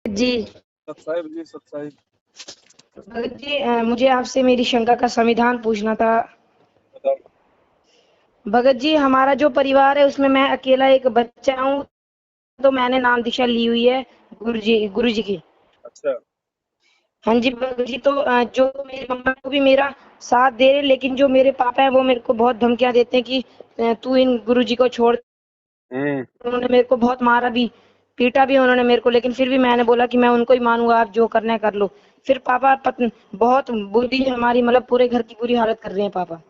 जी। सत साहिब जी, सत साहिब। भगत जी, मुझे आपसे मेरी शंका का समाधान पूछना था। बताओ। भगत जी, हमारा जो परिवार है उसमें मैं अकेला एक बच्चा हूँ, तो मैंने नाम दीक्षा ली हुई है गुरु जी की। अच्छा। हाँ जी भगत जी, तो जो मेरी मम्मा को भी मेरा साथ दे रहे, लेकिन जो मेरे पापा है वो मेरे को बहुत धमकियां देते हैं कि तू इन गुरु जी को छोड़। हम्म। उन्होंने मेरे को बहुत मारा भी, पीटा भी उन्होंने मेरे को, लेकिन फिर भी मैंने बोला कि मैं उनको ही मानूंगा, आप जो करना है कर लो। फिर पापा बहुत बुरी हमारी, मतलब पूरे घर की बुरी हालत कर रहे हैं पापा।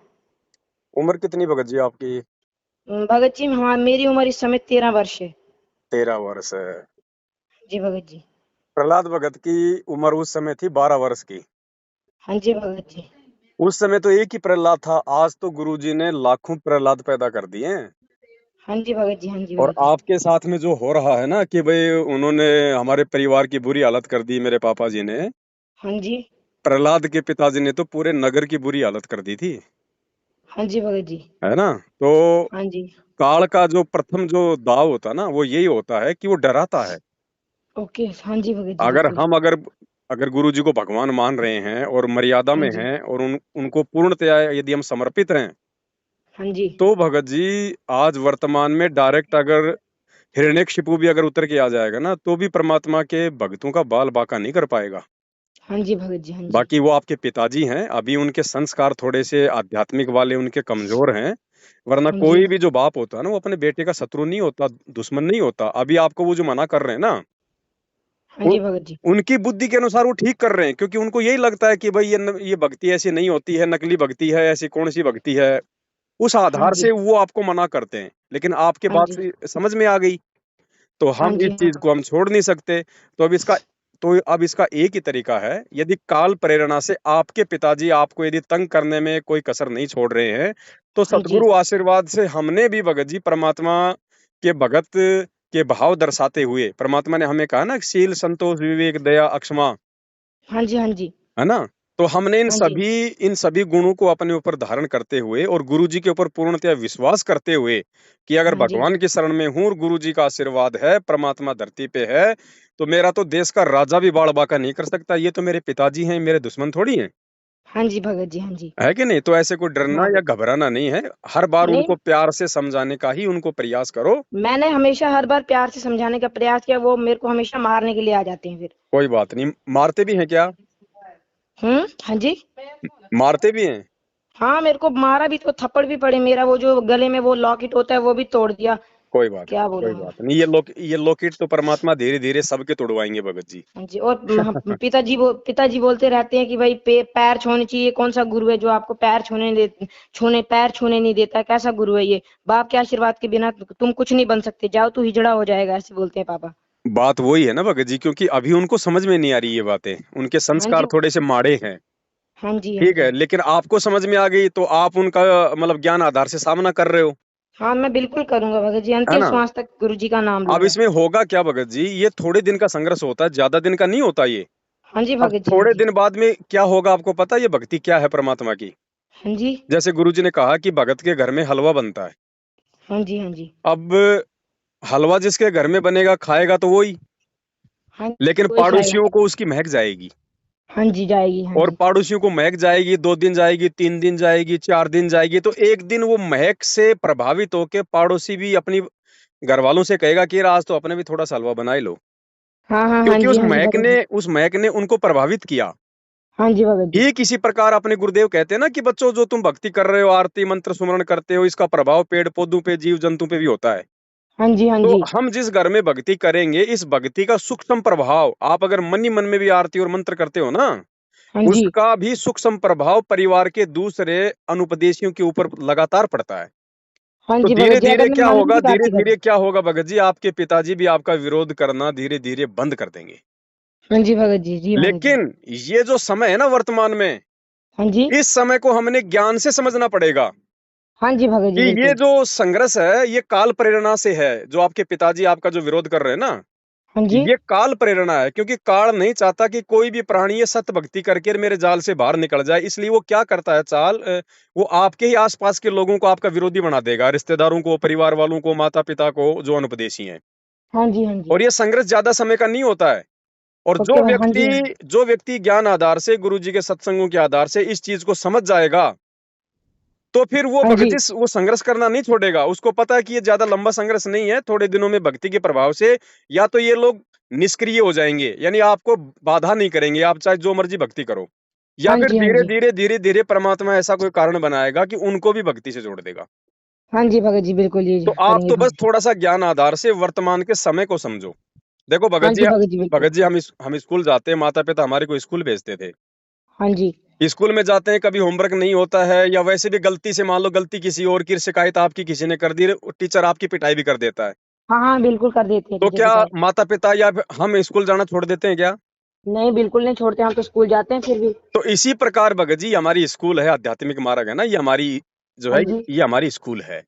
उम्र कितनी भगत जी आपकी? भगत जी, हाँ, मेरी उम्र इस समय 13 वर्ष है। 13 वर्ष है। जी भगत जी। प्रहलाद भगत की उम्र उस समय थी 12 वर्ष की। हाँ जी भगत जी। उस समय तो एक ही प्रहलाद था, आज तो गुरुजी ने लाखों प्रहलाद पैदा कर दिए हैं। हाँ जी भगत जी। हाँ जी और भगत जी। आपके साथ में जो हो रहा है ना कि भाई उन्होंने हमारे परिवार की बुरी हालत कर दी, मेरे पापा जी ने। हाँ जी। प्रहलाद के पिताजी ने तो पूरे नगर की बुरी हालत कर दी थी, हाँ जी भगत जी। है ना। तो हाँ जी। काल का जो प्रथम जो दाव होता है ना, वो यही होता है कि वो डराता है। ओके। हाँ जी भगत जी, अगर बिल्कुल। हम अगर अगर गुरु जी को भगवान मान रहे हैं और मर्यादा हाँ में जी। हैं और उनको पूर्णतया यदि हम समर्पित हैं, हाँ जी। तो भगत जी आज वर्तमान में डायरेक्ट अगर हिरण्यकशिपु भी अगर उतर के आ जाएगा ना, तो भी परमात्मा के भक्तों का बाल बांका नहीं कर पाएगा। हाँ जी भगत जी। हाँ जी। बाकी वो आपके पिताजी हैं, अभी उनके संस्कार थोड़े से आध्यात्मिक वाले उनके कमजोर हैं। वरना हाँ जी। कोई भी जो बाप होता है ना, वो अपने बेटे का शत्रु नहीं होता, दुश्मन नहीं होता। अभी आपको वो जो मना कर रहे हैं ना, हाँ उ, जी भगत जी। उनकी बुद्धि के अनुसार वो ठीक कर रहे हैं, क्योंकि उनको यही लगता है कि भाई ये भक्ति ऐसी नहीं होती है, नकली भक्ति है, ऐसी कौन सी भक्ति है। उस हाँ आधार जी। से वो आपको मना करते हैं, लेकिन आपके हाँ बात जी। से समझ में आ गई, तो हाँ हम इस जी। हाँ। चीज को हम छोड़ नहीं सकते। तो अब इसका एक ही तरीका है, यदि काल प्रेरणा से आपके पिताजी आपको यदि तंग करने में कोई कसर नहीं छोड़ रहे हैं, तो हाँ जी। सतगुरु आशीर्वाद से हमने भी भगत जी परमात्मा के भगत के भाव दर्शाते हुए, परमात्मा ने हमें कहा ना, शील संतोष विवेक दया अक्षमा, हाँ जी। हाँ जी। है ना। तो हमने इन हाँ जी। सभी इन सभी गुणों को अपने ऊपर धारण करते हुए और गुरु जी के ऊपर पूर्णतया विश्वास करते हुए कि अगर हाँ जी। भगवान की शरण में हूं और गुरु जी का आशीर्वाद है, परमात्मा धरती पे है, तो मेरा तो देश का राजा भी बाड़ बांका नहीं कर सकता। ये तो मेरे पिताजी हैं, मेरे दुश्मन थोड़ी हैं, हाँ जी भगत जी। हाँ जी। है कि नहीं। तो ऐसे कोई डरना हाँ या भगत। घबराना नहीं है। हर बार नहीं, उनको प्यार से समझाने का ही उनको प्रयास करो। मैंने हमेशा हर बार प्यार से समझाने का प्रयास किया, वो मेरे को हमेशा मारने के लिए आ जाते हैं फिर। कोई बात नहीं, मारते भी हैं क्या? हाँ जी। मारते भी हैं। हाँ, मेरे को मारा भी, तो थप्पड़ भी पड़े, मेरा वो जो गले में वो लॉकेट होता है वो भी तोड़ दिया। कोई बात क्या नहीं, कोई बोलूं मैं। बात नहीं। ये लॉकेट तो परमात्मा धीरे धीरे सबके तोड़वाएंगे भगत जी। हाँ जी। और पिताजी बोलते रहते हैं कि भाई पैर छूने चाहिए, कौन सा गुरु है जो आपको पैर छूने नहीं देता, कैसा गुरु है ये। बाप के आशीर्वाद के बिना तुम कुछ नहीं बन सकते, जाओ तू हिजड़ा हो जाएगा, ऐसे बोलते हैं पापा। बात वही है ना भगत जी, क्योंकि अभी उनको समझ में नहीं आ रही ये बातें, उनके हाँ जी। संस्कार थोड़े से माड़े हैं। हाँ जी। हाँ ठीक है, जी। लेकिन आपको समझ में आ गई, तो आप उनका मतलब ज्ञान आधार से सामना कर रहे हो, हाँ, मैं बिल्कुल करूंगा भगत जी, है अंतिम ना। श्वास तक गुरु जी का नाम अब लूंगा। इसमें होगा क्या भगत जी, ये थोड़े दिन का संघर्ष होता है, ज्यादा दिन का नहीं होता ये। हाँ जी अब भगत जी। हाँ थोड़े जी। दिन बाद में क्या होगा आपको पता है, ये भक्ति क्या है परमात्मा की। हाँ जी। जैसे गुरु जी ने कहा कि भगत के घर में हलवा बनता है। हाँ जी। हाँ जी। अब हलवा जिसके घर में बनेगा खाएगा तो वही, हाँ लेकिन जी, वही खाएगा। पड़ोसियों को उसकी महक जाएगी। हाँ जी, जाएगी। हाँ और जी। पड़ोसियों को महक जाएगी, 2 दिन जाएगी, 3 दिन जाएगी, 4 दिन जाएगी, तो एक दिन वो महक से प्रभावित होके पड़ोसी भी अपनी घर वालों से कहेगा कि यार आज तो अपने भी थोड़ा सा हलवा बना ही लो, हाँ हाँ। हाँ क्योंकि जी। हाँ जी भगत जी। उस महक ने उनको प्रभावित किया। हाँ जी भगत जी। ठीक इसी प्रकार अपने गुरुदेव कहते हैं ना कि बच्चों, जो तुम भक्ति कर रहे हो, आरती मंत्र सुमरण करते हो, इसका प्रभाव पेड़ पौधों पे, जीव जंतु पे भी होता है। हाँ जी। हाँ तो जी। हम जिस घर में भक्ति करेंगे, इस भक्ति का सूक्ष्म प्रभाव, आप अगर मन ही मन में भी आरती और मंत्र करते हो ना, हाँ जी। उसका भी सूक्ष्म प्रभाव परिवार के दूसरे अनुपदेशियों के ऊपर लगातार पड़ता है। हाँ तो जी भगत धीरे जी, अगर धीरे मैं क्या मन में होगा, भी धीरे आरती धीरे करूँ। क्या होगा भगत जी, आपके पिताजी भी आपका विरोध करना धीरे धीरे बंद कर देंगे। हाँ जी भगत जी। जी भगत जी। लेकिन ये जो समय है ना वर्तमान में, हाँ जी। इस समय को हमने ज्ञान से समझना पड़ेगा हाँ जी भगत कि जी, ये बिल्कुल। जो संघर्ष है, ये काल प्रेरणा से है। जो आपके पिताजी आपका जो विरोध कर रहे हैं ना, हाँ जी। ये काल प्रेरणा है, क्योंकि काल नहीं चाहता कि कोई भी प्राणी ये सत्य भक्ति करके मेरे जाल से बाहर निकल जाए। इसलिए वो क्या करता है, वो आपके ही आसपास के लोगों को आपका विरोधी बना देगा, रिश्तेदारों को, परिवार वालों को, माता पिता को, जो अनुपदेशी हैं। हाँ जी। हाँ जी। और ये संघर्ष ज्यादा समय का नहीं होता है। और ओके भाई, हाँ जी, हाँ जी। जो व्यक्ति ज्ञान आधार से, गुरु जी के सत्संगों के आधार से इस चीज को समझ जाएगा, तो फिर वो हाँ भगत जी, जी वो संघर्ष करना नहीं छोड़ेगा। उसको पता है कि ये ज्यादा लंबा संघर्ष नहीं है, थोड़े दिनों में भक्ति के प्रभाव से या तो ये लोग निष्क्रिय हो जाएंगे, यानी आपको बाधा नहीं करेंगे, आप चाहे जो मर्जी भक्ति करो, या हाँ फिर जी, हाँ धीरे जी। धीरे धीरे धीरे परमात्मा ऐसा कोई कारण बनाएगा कि उनको भी भक्ति से जोड़ देगा। हाँ जी भगत जी, बिल्कुल ये तो आप करेंगे तो बस भगत जी। थोड़ा सा ज्ञान आधार से वर्तमान के समय को समझो। देखो हाँ जी भगत जी, बिल्कुल। भगत जी हम स्कूल जाते हैं, माता पिता हमारे को स्कूल भेजते थे। हाँ जी। स्कूल में जाते हैं, कभी होमवर्क नहीं होता है, या वैसे भी गलती से मान लो गलती किसी और की, शिकायत आपकी किसी ने कर दी, टीचर आपकी पिटाई भी कर देता है। हाँ, हाँ, बिल्कुल कर देते हैं तो टीचर क्या पिटाई। माता पिता या फिर हम स्कूल जाना छोड़ देते हैं क्या? नहीं, बिल्कुल नहीं छोड़ते, हम तो स्कूल जाते हैं फिर भी। तो इसी प्रकार भगत जी हमारी स्कूल है, आध्यात्मिक मार्ग है ना, ये हमारी जो हाँ है, जी। ये हमारी स्कूल है।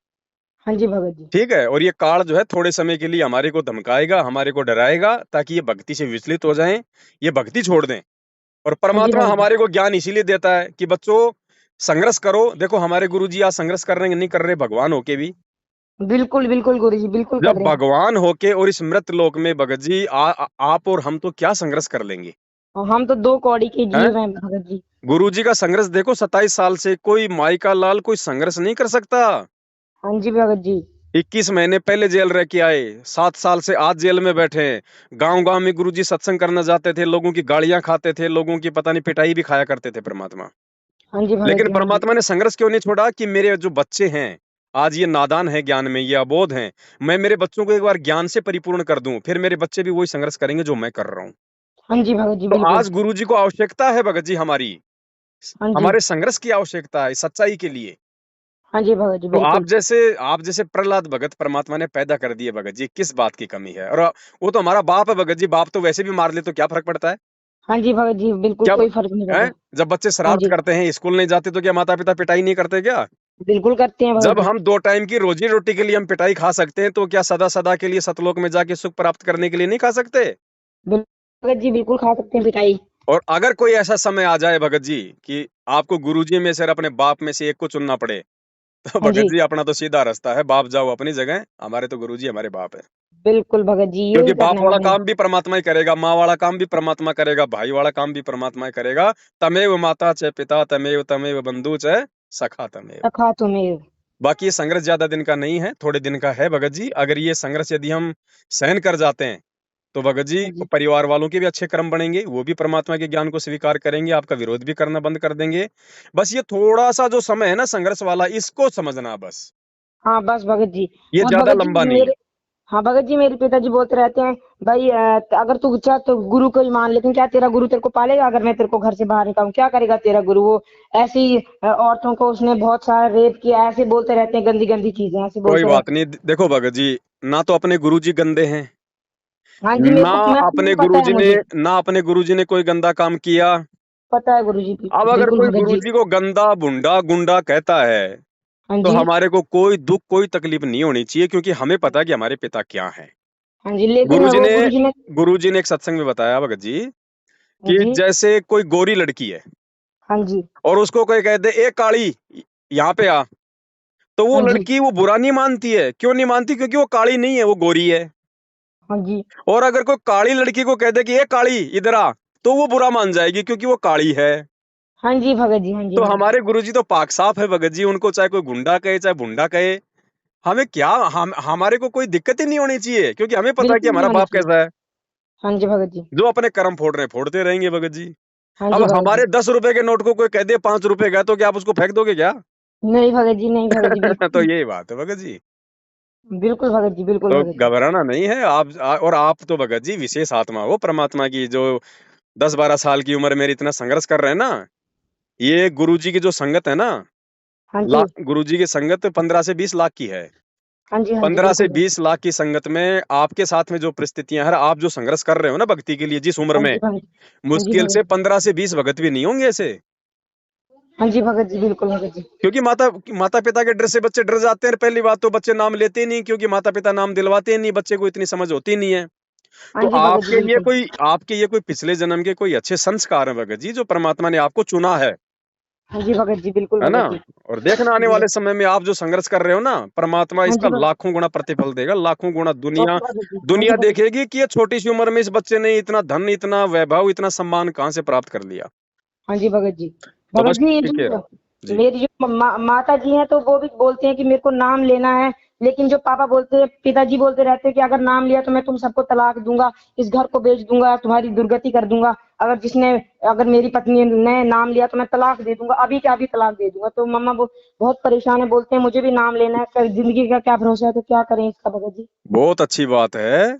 हाँ जी भगत जी। ठीक है, और ये काल जो है थोड़े समय के लिए हमारे को धमकाएगा, हमारे को डराएगा, ताकि ये भक्ति से विचलित हो जाएं, ये भक्ति छोड़ दें। और हाँ जी परमात्मा भगत जी। हमारे को ज्ञान इसीलिए देता है कि बच्चों संघर्ष करो। देखो हमारे गुरु जी आज संघर्ष कर रहे हैं, नहीं कर रहे, भगवान होके भी। बिल्कुल, बिल्कुल गुरु जी, बिल्कुल कर जब रहे हैं। भगवान होके और इस मृत लोक में भगत जी आप और हम तो क्या संघर्ष कर लेंगे? और हम तो 2 कौड़ी के हैं? जीव हैं भगत जी। गुरु जी का संघर्ष देखो, 27 साल से कोई माई का लाल कोई संघर्ष नहीं कर सकता। हाँ जी भगत जी। 21 महीने पहले जेल रह के आए, 7 साल से आज जेल में बैठे हैं। गांव गांव में गुरु जी सत्संग करना जाते थे, लोगों की गालियां खाते थे, लोगों की पता नहीं पिटाई भी खाया करते थे परमात्मा। हाँ जी भगत लेकिन जी, हाँ जी। परमात्मा ने संघर्ष क्यों नहीं छोड़ा कि मेरे जो बच्चे हैं आज ये नादान है, ज्ञान में ये अबोध हैं, मैं मेरे बच्चों को एक बार ज्ञान से परिपूर्ण कर दूं, फिर मेरे बच्चे भी वही संघर्ष करेंगे जो मैं कर रहा हूं। हाँ जी भगत जी, तो बिल्कुल। आज गुरु जी को आवश्यकता है भगत जी हमारी, हाँ जी। हमारे संघर्ष की आवश्यकता है सच्चाई के लिए। हाँ जी भगत जी, तो बिल्कुल। आप जैसे प्रहलाद भगत परमात्मा ने पैदा कर दिए भगत जी, किस बात की कमी है? और वो तो हमारा बाप है भगत जी, बाप तो वैसे भी मार ले तो क्या फर्क पड़ता है? हाँ जी भगत जी, बिल्कुल क्या कोई फ़र्क नहीं है? पड़ता। जब बच्चे हाँ शरारत जी, करते हैं, स्कूल नहीं जाते, तो क्या माता पिता पिटाई नहीं करते क्या? बिल्कुल करते हैं भगत जब जी। हम 2 टाइम की रोजी रोटी के लिए हम पिटाई खा सकते हैं, तो क्या सदा सदा के लिए सतलोक में जाके सुख प्राप्त करने के लिए नहीं खा सकते? भगत जी, बिल्कुल खा सकते हैं पिटाई। और अगर कोई ऐसा समय आ जाए भगत जी कि आपको गुरुजी में से और अपने बाप में से एक को चुनना पड़े, तो हाँ भगत जी, जी अपना तो सीधा रास्ता है, बाप जाओ अपनी जगह, हमारे तो गुरुजी हमारे बाप है। बिल्कुल भगत जी, क्योंकि यही बाप करना है वाला हमें। काम भी परमात्मा ही करेगा, माँ वाला काम भी परमात्मा करेगा, भाई वाला काम भी परमात्मा ही करेगा। तमेव माता च पिता तमेव तमेव बंधु च सखा तमेव। सखा तुम्हें। बाकी ये संघर्ष ज्यादा दिन का नहीं है, थोड़े दिन का है भगत जी। अगर ये संघर्ष यदि हम सहन कर जाते हैं, तो भगत जी हाँ जी, परिवार वालों के भी अच्छे कर्म बनेंगे, वो भी परमात्मा के ज्ञान को स्वीकार करेंगे, आपका विरोध भी करना बंद कर देंगे। बस ये थोड़ा सा जो समय है ना संघर्ष वाला, इसको समझना बस, हाँ, बस भगत जी। ये और ज्यादा भगत लंबा जी नहीं। मेरे हाँ, भगत जी मेरे पिताजी बोलते रहते हैं, भाई अगर तू चाह तो गुरु को ही मान, लेकिन क्या तेरा गुरु तेरे को पालेगा? अगर मैं तेरे को घर से बाहर निकालूं, क्या करेगा तेरा गुरु? वो ऐसी औरतों को उसने बहुत सारा रेप किया, ऐसे बोलते रहते हैं, गंदी गंदी चीजें ऐसे कोई बोलते बात रहते हैं। नहीं, देखो भगत जी, ना तो अपने गुरुजी गंदे हैं, हाँ जी, मेरे ना को मैं अपने पता है गुरुजी ने मुझे। ना अपने गुरुजी ने कोई गंदा काम किया। पता है गुरु जी, अब अगर बिल्कुल कोई भगत जी। गुरुजी को गंदा भुंडा गुंडा कहता है, हाँ तो जी। हमारे को कोई दुख कोई तकलीफ नहीं होनी चाहिए, क्योंकि हमें पता है कि हमारे पिता क्या हैं। हाँ जी, लेकिन गुरुजी वो ने गुरु जी ने। गुरुजी ने एक सत्संग में बताया भगत जी हाँ कि जी। जैसे कोई गोरी लड़की है हाँ जी। और उसको कोई कह दे ए काली यहाँ पे आ, तो वो हाँ जी। लड़की वो बुरा नहीं मानती है। क्यों नहीं मानती? क्योंकि वो काली नहीं है, वो गोरी है। हाँ जी। और अगर कोई काली लड़की को कह दे कि ए काली इधर आ, तो वो बुरा मान जाएगी, क्योंकि वो काली है। हाँ जी भगत जी। हाँ जी तो भगत जी। हमारे गुरुजी तो पाक साफ है भगत जी, उनको चाहे कोई गुंडा कहे चाहे भुंडा कहे, हमें क्या, हम हमारे को कोई दिक्कत ही नहीं होनी चाहिए, क्योंकि हमें पता है कि बिल्कुल नहीं हमारा होनी बाप चाहिए। कैसा है। हाँ जी भगत जी। जो अपने कर्म फोड़ रहे हैं फोड़ते रहेंगे भगत जी। हाँ अब जी भगत जी। हमारे 10 रुपए के नोट को कोई कह दे 5 रुपए का, तो क्या आप उसको फेंक दोगे क्या? नहीं भगत जी, नहीं भगत जी, बिल्कुल तो नहीं। यही बात है भगत जी। बिल्कुल भगत जी, बिल्कुल तो भगत जी। घबराना नहीं है और आप तो भगत जी विशेष आत्मा हो परमात्मा की, जो 10-12 साल की उम्र में इतना संघर्ष कर रहे हैं ना। ये गुरु जी की जो संगत है ना, हाँ जी। गुरु जी की संगत 15 से 20 लाख की है। हाँ जी। हाँ जी, 15 से बिल्कुल भगत। 20 लाख की संगत में आपके साथ में जो परिस्थितियां हैं, आप जो संघर्ष कर रहे हो ना भक्ति के लिए जिस उम्र हाँ में, जी भगत। हाँ जी मुश्किल भगत से जी। 15 से 20 भगत भी नहीं होंगे ऐसे। हाँ जी भगत जी, बिल्कुल भगत जी। क्योंकि माता पिता के डर से बच्चे डर जाते हैं। पहली बात तो बच्चे नाम लेते ही नहीं, क्योंकि माता पिता नाम दिलवाते ही नहीं, बच्चे को इतनी समझ होती नहीं है। हाँ तो जी भगत जी, बिल्कुल। आपके ये कोई पिछले जन्म के कोई अच्छे संस्कार हैं भगत जी, जो परमात्मा ने आपको चुना है। हाँ जी भगत जी, बिल्कुल है ना? भगत जी। और देखना आने जी। वाले समय में आप जो संघर्ष कर रहे हो ना, परमात्मा हाँ इसका जी भगत। लाखों गुना प्रतिफल देगा, लाखों गुना। दुनिया ओके भगत जी। हाँ जी दुनिया भगत जी। देखेगी कि ये छोटी सी उम्र में इस बच्चे ने इतना धन, इतना वैभव, इतना सम्मान कहाँ से प्राप्त कर लिया। हाँ जी भगत जी। तो भगत बस जी, ये टिके जो रहो। जी। मेरी जो माता जी हैं तो वो भी बोलते हैं कि मेरे को नाम लेना है, लेकिन जो पापा बोलते हैं, पिताजी बोलते रहते हैं कि अगर नाम लिया तो मैं तुम सबको तलाक दूंगा, इस घर को बेच दूंगा, तुम्हारी दुर्गति कर दूंगा। अगर मेरी पत्नी ने नाम लिया तो मैं तलाक दे दूंगा, अभी क्या अभी तलाक दे दूंगा। तो मम्मा वो बहुत परेशान है, बोलते हैं मुझे भी नाम लेना है, जिंदगी का क्या भरोसा है, तो क्या करें इसका भगत जी। बहुत अच्छी बात है।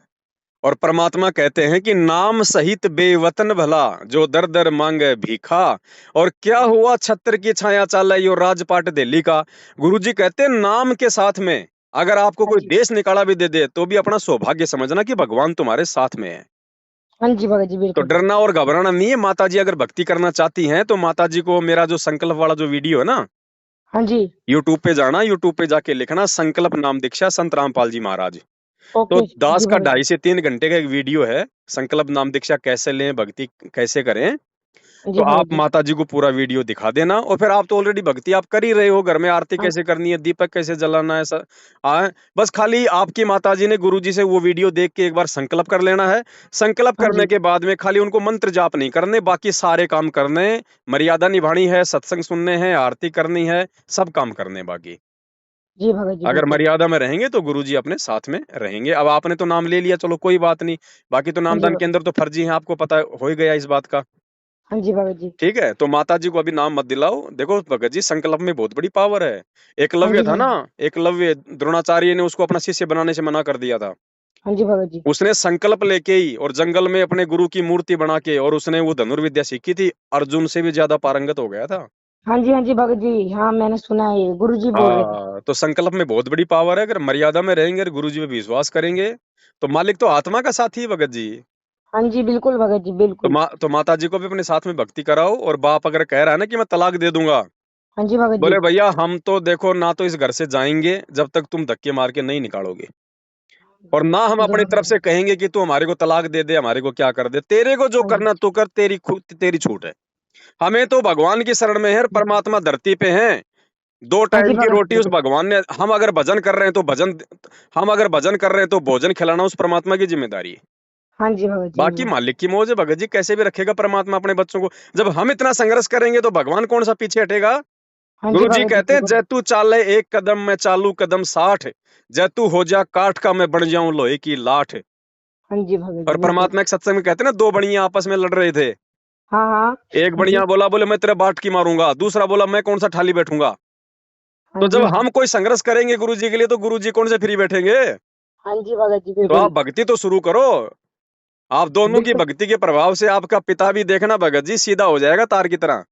और परमात्मा कहते हैं कि नाम सहित बेवतन भला, जो दर दर मांगे भीखा। और क्या हुआ छत्र की छाया चाल यो राजपाट दिल्ली का। गुरुजी कहते हैं नाम के साथ में अगर आपको हाँ कोई जी। देश निकाला भी दे दे तो भी अपना सौभाग्य समझना कि भगवान तुम्हारे साथ में है। हाँ जी भगत जी, तो बिल्कुल। डरना और घबराना नहीं है। माता जी अगर भक्ति करना चाहती हैं तो माता जी को मेरा जो संकल्प वाला जो वीडियो है ना, हाँ जी। यूट्यूब पे जाना, यूट्यूब पे जाके लिखना संकल्प नाम दीक्षा संत रामपाल जी महाराज। तो ओके दास जी का भगत जी। 2.5 से 3 घंटे का एक वीडियो है, संकल्प नाम दीक्षा कैसे लें, भक्ति कैसे करें। तो जी भगत आप जी। माता जी को पूरा वीडियो दिखा देना। और फिर आप तो ऑलरेडी भक्ति आप कर ही रहे हो, घर में आरती हाँ कैसे करनी है, दीपक कैसे जलाना है, बस खाली आपकी माता जी ने गुरु जी से वो वीडियो देख के एक बार संकल्प कर लेना है। संकल्प हाँ करने जी। के बाद में खाली उनको मंत्र जाप नहीं करने, बाकी सारे काम करने, मर्यादा निभानी है, सत्संग सुनने हैं, आरती करनी है, सब काम करने बाकी। जी भगत जी, अगर बिल्कुल। मर्यादा में रहेंगे तो गुरुजी अपने साथ में रहेंगे। अब आपने तो नाम ले लिया, चलो कोई बात नहीं। बाकी तो हाँ जी नामदान के भगत। अंदर तो फर्जी है, आपको पता हो ही गया इस बात का। हाँ जी भगत जी। ठीक है, तो माता जी को अभी नाम मत दिलाओ। देखो भगत जी, संकल्प में बहुत बड़ी पावर है। हाँ एकलव्य जी था भगत ना, जी। एकलव्य द्रोणाचार्य ने उसको अपना शिष्य बनाने से मना कर दिया था। हाँ जी भगत जी। उसने संकल्प लेके ही और जंगल में अपने गुरु की मूर्ति बना के और उसने वो धनुर्विद्या सीखी थी, अर्जुन से भी ज्यादा पारंगत हो गया था। हाँ जी भगत जी। हाँ, मैंने सुना है, ये गुरु जी बोल रहे थे। हाँ, तो संकल्प में बहुत बड़ी पावर है। अगर मर्यादा में रहेंगे और गुरु जी पे विश्वास करेंगे तो मालिक तो आत्मा का साथी है भगत जी। हाँ जी, बिल्कुल भगत जी, तो बिल्कुल। माता जी को भी अपने साथ में भक्ति कराओ। और बाप अगर कह रहा है ना कि मैं तलाक दे दूंगा, हाँ जी भगत जी। बोले भैया हम तो देखो ना तो इस घर से जाएंगे जब तक तुम धक्के मार के नहीं निकालोगे, और ना हम बिल्कुल अपनी तरफ भगत से जी। कहेंगे कि तू हमारे को तलाक दे दे, हमारे को क्या कर दे, तेरे को जो हाँ जी। करना तू कर, तेरी खुद तेरी छूट है। हमें तो भगवान की शरण में है, परमात्मा धरती पे है। दो हाँ जी टाइम की भगत रोटी जी, उस बिल्कुल। भगवान ने, हम अगर भजन कर रहे हैं तो भजन, हम अगर भजन कर रहे हैं तो भोजन खिलाना उस परमात्मा की जिम्मेदारी है। हाँ जी भगत जी, बाकी बिल्कुल। मालिक की मौज है भगत जी, कैसे भी रखेगा परमात्मा अपने बच्चों को। जब हम इतना संघर्ष करेंगे तो भगवान कौन सा पीछे हटेगा। हाँ जी गुरु जी भगत जी, कहते हैं बिल्कुल। जैतू चाले एक कदम मैं चालू कदम 60, जैतू हो जा काठ का मैं बन जाऊं लोहे की लाठ। हाँ जी भगत जी, और बिल्कुल। परमात्मा एक सत्संग में कहते हैं ना, दो बड़ियां आपस में लड़ रहे थे। हाँ हाँ। एक हाँ जी। बढ़िया बोला, बोले मैं तेरे बाट की मारूंगा, दूसरा बोला मैं कौन सा ठाली बैठूंगा। हाँ तो जब जी। हम कोई संघर्ष करेंगे गुरु जी के लिए तो गुरु जी कौन से फ्री बैठेंगे। हाँ जी भगत जी, तो आप बिल्कुल। भक्ति तो शुरू करो। आप दोनों की बिल्कुल। भक्ति के प्रभाव से आपका पिता भी देखना भगत जी सीधा हो जाएगा तार की तरह।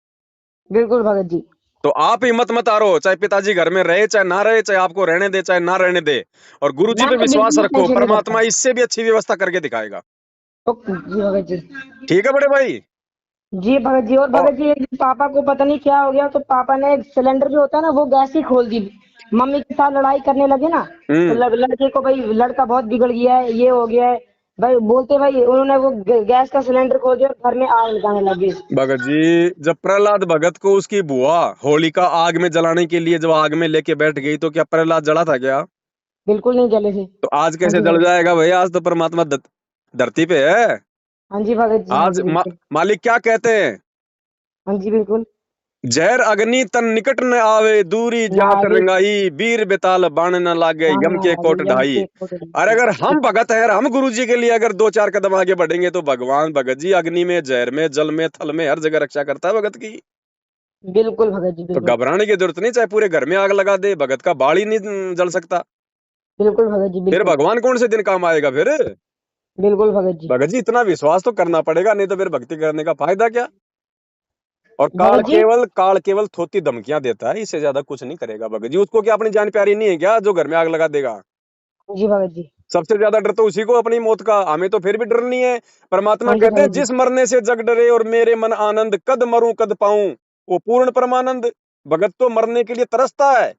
बिल्कुल भगत जी। तो आप हिम्मत मत हारो, चाहे पिताजी घर में रहे चाहे ना रहे, चाहे आपको रहने दे चाहे ना रहने दे। और गुरु जी मैं पे तो विश्वास बिल्कुल भी रखो, टेंशन नहीं परमात्मा करता। इससे भी अच्छी व्यवस्था करके दिखाएगा। ओके जी भगत जी। ठीक है बड़े भाई। जी भगत जी, और और भगत जी एक दिन पापा को पता नहीं क्या हो गया, तो पापा ने सिलेंडर जो होता है ना वो गैस ही खोल दी। मम्मी के साथ लड़ाई करने लगे ना, तो हम्म लड़के को, भाई लड़का बहुत बिगड़ गया है, ये हो गया है, भाई बोलते, भाई उन्होंने वो गैस का सिलेंडर खोल दिया और घर में आग लगाने लगे। भगत जी, जब प्रहलाद भगत को उसकी बुआ होलिका आग में जलाने के लिए जब आग में लेके बैठ गई तो क्या प्रहलाद जला था क्या। बिल्कुल नहीं जले थे। तो आज हाँ कैसे जी जल भगत। जाएगा भैया, आज तो परमात्मा धरती पे है। हाँ जी भगत जी, हाँ आज जी बिल्कुल। मालिक क्या कहते हैं, हाँ जी बिल्कुल। जहर अग्नि तन निकट न आवे, दूरी ना जात आगे। रंगाई, वीर बेताल बाण न लागे, बाण यम ना के आगे, कोट यम ढाई। के कोट और ढाई। अगर हम बिल्कुल। भगत है और हम गुरु जी के लिए अगर 2-4 कदम आगे बढ़ेंगे तो भगवान भगत जी अग्नि में, जहर में, जल में, थल में हर जगह रक्षा करता है भगत की। बिल्कुल भगत जी, तो बिल्कुल। घबराने की जरूरत नहीं, चाहे पूरे घर में आग लगा दे, भगत का बाल ही नहीं जल सकता। बिल्कुल भगत जी, फिर बिल्कुल। भगवान कौन से दिन काम आएगा फिर। बिल्कुल भगत जी। भगत जी इतना विश्वास तो करना पड़ेगा, नहीं तो फिर भक्ति करने का फायदा क्या। और भगत जी। काल केवल थोती धमकियां देता है, इससे ज्यादा कुछ नहीं करेगा भगत जी। उसको क्या अपनी जान प्यारी नहीं है क्या जो घर में आग लगा देगा। जी भगत जी। सबसे ज्यादा डर तो उसी को अपनी मौत का, हमें तो फिर भी डर नहीं है। परमात्मा हाँ जी कहते हैं भगत जी। जिस मरने से जग डरे और मेरे मन आनंद, कद मरूं कद पाऊं वो पूर्ण परमानंद। भगत तो मरने के लिए तरसता है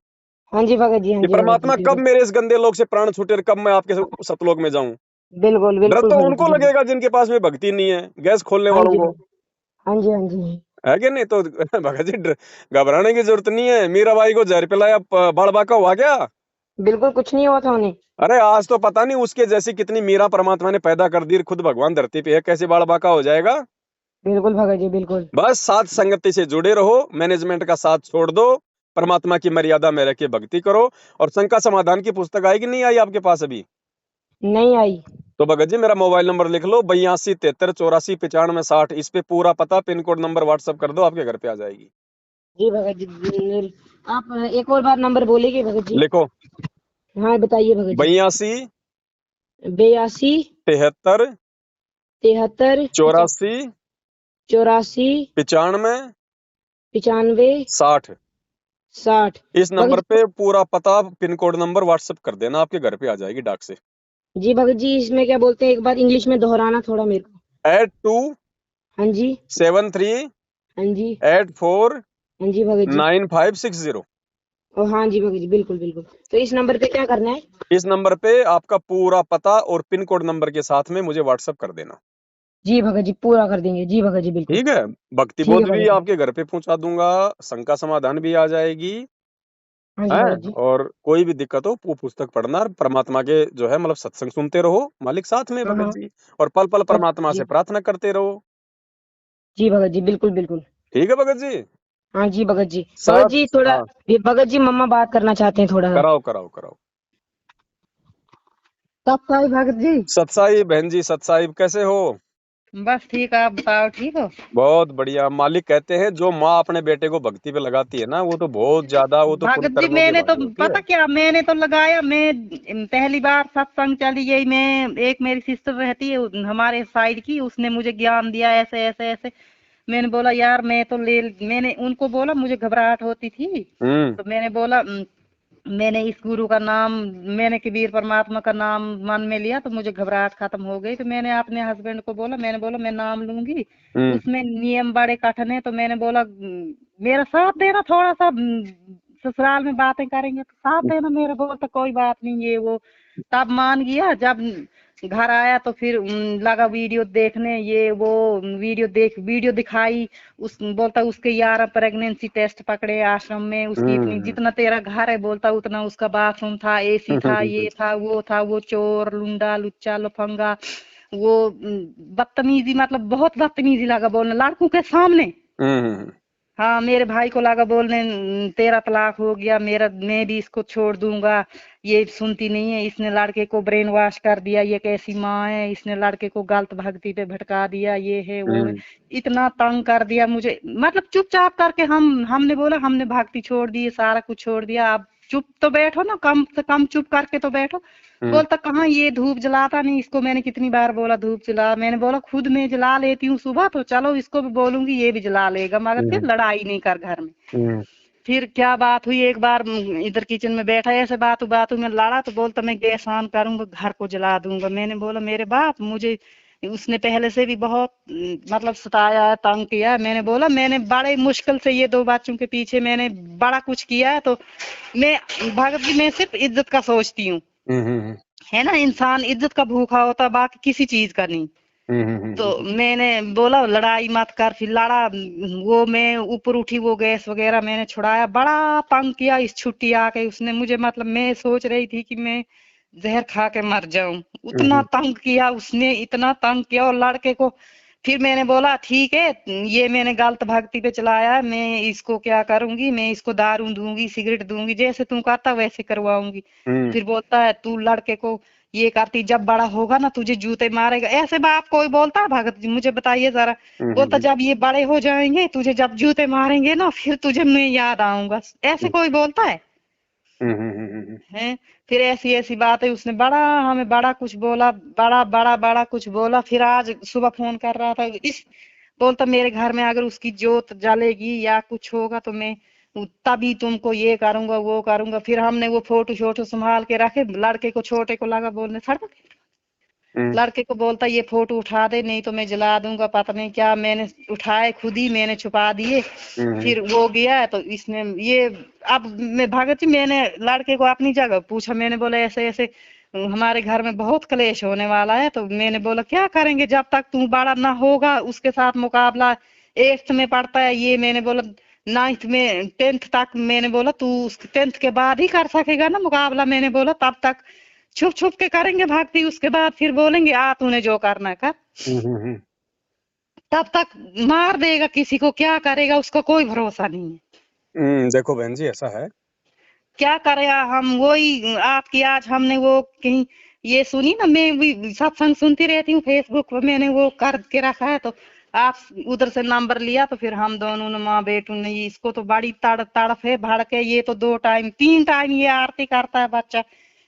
हाँ जी भगत जी। हाँ कि जी भगत जी, परमात्मा कब बिल्कुल। मेरे इस गंदे लोक से प्राण छूटे और कब मैं आपके सतलोक में जाऊं। बिल्कुल डर बिल्कुल तो भगत जी, उनको बिल्कुल। लगेगा जिनके पास में भक्ति नहीं है, गैस खोलने हाँ वालों जी को। हाँ जी। हाँ जी। है कि नहीं? तो भगत जी घबराने की जरूरत नहीं है। मीराबाई को जहर पिलाया बाल बांका हुआ क्या? बिल्कुल कुछ नहीं हुआ था उन्हें। अरे आज तो पता नहीं उसके जैसी कितनी मीरा परमात्मा ने पैदा कर दी, खुद भगवान धरती पे है, कैसे बाल बांका हो जाएगा? बिल्कुल भगत जी बिल्कुल। बस साथ संगति से जुड़े रहो, मैनेजमेंट का साथ छोड़ दो, परमात्मा की मर्यादा में रह के भक्ति करो। और शंका समाधान की पुस्तक आएगी, नहीं आई आपके पास अभी? नहीं आई। तो भगत जी मेरा मोबाइल नंबर लिख लो, 82 73 84 95 60। इस पे पूरा पता, पिन कोड, नंबर व्हाट्सअप कर दो, आपके घर पे आ जाएगी। जी भगत जी आप एक और बार नंबर बोलेंगे भगत जी? लिखो, हाँ बताइए भगत जी। 82 82 73 73 84 84 95 95 60। 60। इस भगत नंबर पे पूरा पता, पिन कोड, नंबर व्हाट्सअप कर देना, आपके घर पे आ जाएगी डाक से। जी भगत जी इसमें क्या बोलते हैं, एक बार इंग्लिश में दोहराना थोड़ा मेरे को। 82 हाँ जी। 73 हाँ जी। 84 हाँ जी भगत जी। 9560। ओ हाँ जी भगत जी बिल्कुल बिल्कुल। तो इस नंबर पे क्या करना है? इस नंबर पे आपका पूरा पता और पिन कोड नंबर के साथ में मुझे व्हाट्सअप कर देना। जी भगत जी पूरा कर देंगे, जी भगत जी बिल्कुल। ठीक है? भक्ति ठीक है बोध भी भगत जी। आपके घर पे पहुंचा दूंगा, शंका समाधान भी आ जाएगी। हाँ जी है? भगत जी। और कोई भी दिक्कत हो वो पुस्तक पढ़ना, और परमात्मा के जो है मतलब सत्संग सुनते रहो, मालिक साथ में हाँ भगत हाँ। जी। और पल पल हाँ परमात्मा जी। से प्रार्थना करते रहो। जी भगत जी बिल्कुल बिल्कुल। ठीक है भगत जी? हाँ जी भगत जी। भगत सब जी थोड़ा, हाँ, ये भगत जी मम्मा बात करना चाहते हैं थोड़ा सा। कराओ कराओ कराओ। कब का है भगत जी? सतसाई बहन जी, सतसाई कैसे हो? बस ठीक, आप बताओ ठीक हो? बहुत बढ़िया। मालिक कहते हैं जो माँ अपने बेटे को भक्ति पे लगाती है ना, वो तो बहुत ज्यादा, वो तो पुण्य भगत जी कर्मों की मैंने तो भागी होती है। पता क्या, मैंने तो लगाया, मैं पहली बार सत्संग चली गई, मैं एक मेरी सिस्टर रहती है हमारे साइड की, उसने मुझे ज्ञान दिया ऐसे ऐसे ऐसे। मैंने बोला यार मैं तो ले, मैंने उनको बोला मुझे घबराहट होती थी, हम्म तो मैंने बोला मैंने इस गुरु का नाम, मैंने कबीर परमात्मा का नाम मन में लिया तो मुझे घबराहट खत्म हो गई। तो मैंने अपने हस्बैंड को बोला, मैंने बोला मैं नाम लूंगी, हम्म उसमें नियम बड़े कठिन है, तो मैंने बोला मेरा साथ देना थोड़ा सा, ससुराल में बातें करेंगे तो साथ देना मेरा। बोलता कोई बात नहीं ये वो। तब मान गया। जब घर आया तो फिर लगा वीडियो देखने, ये वो वीडियो दिखाई। उस बोलता उसके 11 प्रेगनेंसी टेस्ट पकड़े आश्रम में, उसकी इतनी, हम्म जितना तेरा घर है बोलता उतना उसका बाथरूम था, एसी था, ये था वो था, वो चोर लुंडा लुच्चा लफंगा, वो बदतमीजी, मतलब बहुत बदतमीजी लगा बोलने लड़कों के सामने। हम्म हाँ मेरे भाई को लगा बोलने तेरा तलाक हो गया, मेरा, मैं भी इसको छोड़ दूंगा, ये सुनती नहीं है, इसने लड़के को ब्रेन वॉश कर दिया, ये कैसी माँ है, इसने लड़के को गलत भक्ति पे भटका दिया, ये है वो है। हम्म इतना तंग कर दिया मुझे, मतलब चुपचाप करके हमने बोला हमने भक्ति छोड़ दी, सारा कुछ छोड़ दिया, अब चुप तो बैठो ना, कम से कम चुप करके तो बैठो। हम्म बोलता कहाँ, ये धूप जलाता नहीं, इसको मैंने कितनी बार बोला धूप जला, मैंने बोला खुद मैं जला लेती हूँ सुबह, तो चलो इसको भी बोलूंगी ये भी जला लेगा, मगर फिर हम्म लड़ाई नहीं कर घर में। हम्म फिर क्या बात हुई, एक बार इधर किचन में बैठा, ऐसे बातों में लड़ा, तो बोलता मैं गैस ऑन करूंगा, घर को जला दूंगा। मैंने बोला मेरे बाप, मुझे उसने पहले से भी बहुत मतलब सताया है, तंग किया है। मैंने बोला मैंने बड़े मुश्किल से ये दो बच्चों के पीछे मैंने बड़ा कुछ किया है, तो मैं, भगत जी मैं सिर्फ इज्जत का सोचती हूँ, हम्म है ना, इंसान इज्जत का भूखा होता, बाकी किसी चीज का नहीं। तो मैंने बोला लड़ाई मत कर, फिर लड़ा वो, मैं ऊपर उठी, वो गैस वगैरह मैंने छुड़ाया, बड़ा तंग किया। इस छुट्टी आके उसने मुझे, मतलब मैं सोच रही थी कि मैं जहर खा के मर जाऊं, उतना तंग किया उसने, इतना तंग किया। और लड़के को फिर मैंने बोला ठीक है, ये मैंने गलत भक्ति पे चलाया है, मैं इसको क्या करूंगी, मैं इसको दारू दूंगी, सिगरेट दूंगी, जैसे तू कहता वैसे करवाऊंगी। फिर बोलता है तू लड़के को ये करती, जब बड़ा होगा ना तुझे जूते मारेगा। ऐसे बाप कोई बोलता है भगत जी, मुझे बताइए जरा। बोलता जब ये बड़े हो जाएंगे तुझे जब जूते मारेंगे ना, फिर तुझे मैं याद आऊंगा। ऐसे कोई बोलता है? हैं? फिर ऐसी ऐसी बात है, उसने बड़ा हमें बड़ा कुछ बोला, बड़ा बड़ा बड़ा कुछ बोला। फिर आज सुबह फोन कर रहा था, इस बोलता मेरे घर में अगर उसकी जोत जलेगी या कुछ होगा तो मैं तभी तुमको ये करूंगा वो करूंगा। फिर हमने वो फोटो शोटो संभाल के रखे, लड़के को छोटे को लगा बोलने, सड़क लड़के को बोलता ये फोटो उठा दे नहीं तो मैं जला दूंगा, पता नहीं क्या। मैंने उठाए, खुद ही मैंने छुपा दिए। फिर वो गया तो इसने ये, अब मैं भगत जी मैंने लड़के को अपनी जगह पूछा, मैंने बोला ऐसे ऐसे हमारे घर में बहुत क्लेश होने वाला है। तो मैंने बोला क्या करेंगे, जब तक तू बड़ा ना होगा उसके साथ मुकाबला 8th में पढ़ता है ये। मैंने बोला 9th में 10th तक, मैंने बोला तू 10th के बाद ही कर सकेगा ना मुकाबला। मैंने बोला तब तक छुप छुप के करेंगे भक्ति, उसके बाद फिर बोलेंगे आ तूने जो करना है कर। हम्म। तब तक मार देगा किसी को, क्या करेगा उसका कोई भरोसा नहीं है। देखो बहन जी ऐसा है, क्या करेगा हम। वही आपकी आज हमने वो कहीं ये सुनी ना, मैं भी सत्संग सुनती रहती हूँ फेसबुक पर, मैंने वो कर के रखा है, तो आप उधर से नंबर लिया तो फिर हम दोनों ने माँ बेटू ने, इसको तो बड़ी तड़फ है भड़के। ये तो 2 टाइम 3 टाइम ये आरती करता है बच्चा,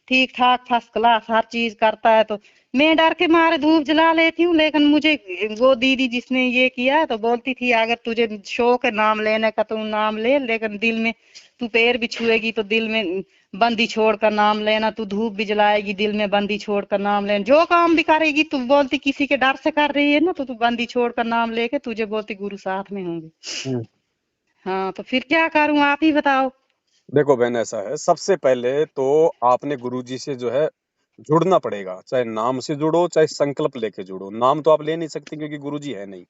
ठीक ठाक फर्स्ट क्लास हर चीज करता है। तो मैं डर के मारे धूप जला लेती हूँ, लेकिन मुझे वो दीदी जिसने ये किया तो बोलती थी अगर तुझे शौक है नाम लेने का तो नाम ले, लेकिन दिल में तू पैर भी छुएगी तो दिल में बंदी छोड़ कर नाम लेना, तू धूप भी जलाएगी दिल में बंदी छोड़ कर नाम लेना, जो काम भी करेगी तू बोलती किसी के डर से कर रही है ना, तो तू बंदी छोड़ कर नाम लेके तुझे बोलती गुरु साथ में होंगे। हम्म। हाँ तो फिर क्या करूं, आप ही बताओ। देखो बहन ऐसा है, सबसे पहले तो आपने गुरुजी से जो है जुड़ना पड़ेगा, चाहे नाम से जुड़ो चाहे संकल्प लेके जुड़ो। नाम तो आप ले नहीं सकते क्योंकि गुरुजी है नहीं,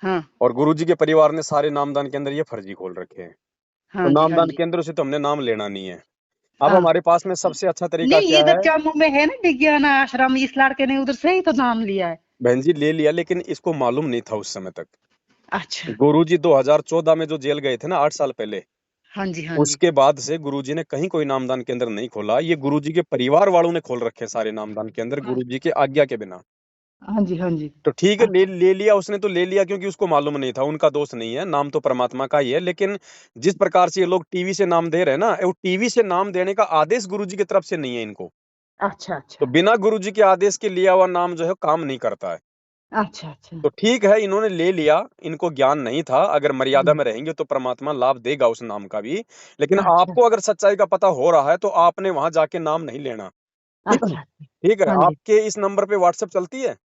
हाँ और गुरुजी के परिवार ने सारे नामदान केंद्र ये फर्जी खोल रखे हैं। तो हाँ जी हाँ नामदान जी। केंद्र से तो हमने नाम लेना नहीं है। अब हाँ हमारे पास में सबसे अच्छा तरीका नहीं, क्या इधर है? जम्मू में है ना विज्ञान आश्रम, इस लड़के ने उधर से ही तो नाम लिया है। बहन जी ले लिया, लेकिन इसको मालूम नहीं था उस समय तक। अच्छा। गुरुजी 2014 में जो जेल गए थे ना 8 साल पहले, हाँ जी हाँ जी। उसके बाद से गुरुजी ने कहीं कोई नामदान केंद्र नहीं खोला। ये गुरुजी के परिवार वालों ने खोल रखे हैं सारे नामदान केंद्र, गुरुजी के आज्ञा के बिना। हाँ जी हाँ जी। तो ठीक है, ले अच्छा। ले लिया उसने, तो ले लिया क्योंकि उसको मालूम नहीं था। उनका दोष नहीं है, नाम तो परमात्मा का ही है। लेकिन जिस प्रकार से ये लोग टीवी से नाम दे रहे हैं ना, वो टीवी से नाम देने का आदेश गुरुजी की तरफ से नहीं है इनको। अच्छा तो अच्छा। बिना गुरुजी के आदेश के लिया हुआ नाम जो है काम नहीं करता है। अच्छा अच्छा। तो ठीक है, इन्होंने ले लिया, इनको ज्ञान नहीं था। अगर मर्यादा हम्म, में रहेंगे तो परमात्मा लाभ देगा उस नाम का भी। लेकिन अच्छा आपको अगर सच्चाई का पता हो रहा है तो आपने वहां जाके नाम नहीं लेना। ठीक है, अच्छा। ठीक है। हाँ जी। आपके इस नंबर पे व्हाट्सएप चलती है?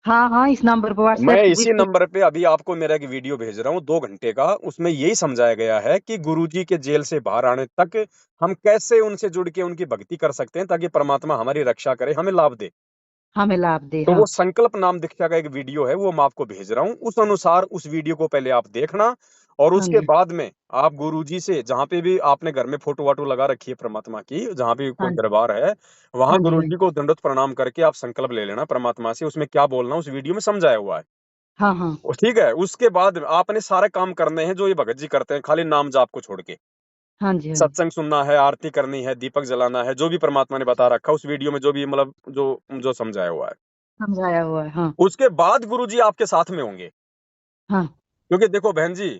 हाँ हाँ, इस नंबर पर मैं व्हाट्सएप इसी बिल्कुल। नंबर पे अभी आपको मेरा एक वीडियो भेज रहा हूँ 2 घंटे का। उसमें यही समझाया गया है कि गुरुजी के जेल से बाहर आने तक हम कैसे उनसे जुड़ के उनकी भक्ति कर सकते हैं, ताकि परमात्मा हमारी रक्षा करे, हमें लाभ दे। हमें लाभ दे, तो हाँ। वो संकल्प नाम दीक्षा का एक वीडियो है, वो मैं आपको भेज रहा हूँ। उस अनुसार उस वीडियो को पहले आप देखना, और हाँ उसके जी बाद में आप गुरुजी से, जहाँ पे भी आपने घर में फोटो वाटो लगा रखी है परमात्मा की, जहाँ भी हाँ कोई जी दरबार है, वहां हाँ जी। हाँ गुरुजी जी को दंडवत प्रणाम करके आप संकल्प ले लेना परमात्मा से। उसमें क्या बोलना उस वीडियो में समझाया हुआ है। हाँ हाँ। ठीक है, उसके बाद आपने सारे काम करने हैं जो ये भगत जी करते हैं, खाली नाम जाप को छोड़ के। हाँ जी हाँ जी। सत्संग सुनना है, आरती करनी है, दीपक जलाना है, जो भी परमात्मा ने बता रखा उस वीडियो में, जो भी मतलब जो जो समझाया हुआ है। समझाया हुआ है, हाँ। उसके बाद गुरुजी आपके साथ में होंगे। हाँ क्योंकि देखो बहन जी, हाँ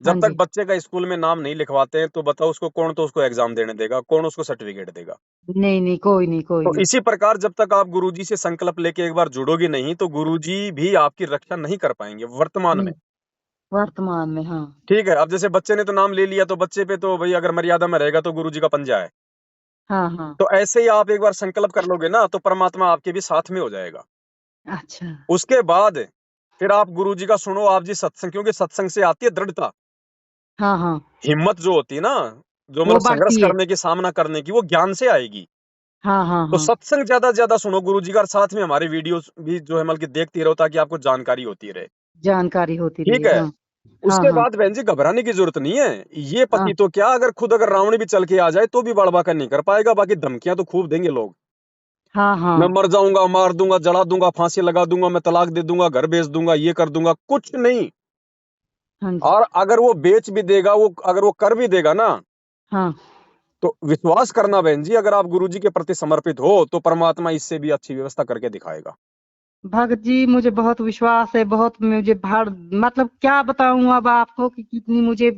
जब तक जी। बच्चे का स्कूल में नाम नहीं लिखवाते हैं तो बताओ उसको कौन, तो उसको एग्जाम देने देगा कौन, उसको सर्टिफिकेट देगा? नहीं नहीं, कोई नहीं कोई तो नहीं। इसी प्रकार जब तक आप गुरुजी से संकल्प लेके एक बार जुड़ोगे नहीं, तो गुरुजी भी आपकी रक्षा नहीं कर पाएंगे वर्तमान में। नहीं, वर्तमान में, हाँ। ठीक है, अब जैसे बच्चे ने तो नाम ले लिया, तो बच्चे पे तो भाई अगर मर्यादा में रहेगा तो गुरुजी का पंजा है। हाँ हाँ। तो ऐसे ही आप एक बार संकल्प कर लोगे ना, तो परमात्मा आपके भी साथ में हो जाएगा। अच्छा। उसके बाद फिर आप गुरुजी का सुनो, आप जी सत्संग, क्योंकि सत्संग से आती है दृढ़ता, हाँ हाँ। हिम्मत जो होती है ना, जो वो मतलब संघर्ष बढ़ती है। करने की, सामना करने की, वो ज्ञान से आएगी। हाँ हाँ तो हाँ। सत्संग ज्यादा से ज्यादा सुनो गुरुजी का, और साथ में हमारे वीडियोस भी जो है मतलब कि देखते रहो, ताकि आपको जानकारी होती रहे। जानकारी होती रही, ठीक है, हाँ। हाँ उसके हाँ। बाद बहन जी घबराने की जरूरत नहीं है। ये हाँ पति तो क्या, अगर खुद अगर रावण भी चल के आ जाए तो भी बड़बा कर नहीं कर पाएगा। बाकी धमकियां तो खूब देंगे लोग, हाँ मैं हाँ। मर जाऊंगा, मार दूंगा, जला दूंगा, फांसी लगा दूंगा, मैं तलाक दे दूंगा, घर बेच दूंगा, ये कर दूंगा, कुछ नहीं। हाँ जी। और अगर वो बेच भी देगा, वो अगर वो कर भी देगा ना, हाँ। तो विश्वास करना बहन जी, अगर आप गुरुजी के प्रति समर्पित हो तो परमात्मा इससे भी अच्छी व्यवस्था करके दिखाएगा। भगत जी मुझे बहुत विश्वास है, बहुत मुझे भाड़, मतलब क्या बताऊं अब आपको कि कितनी मुझे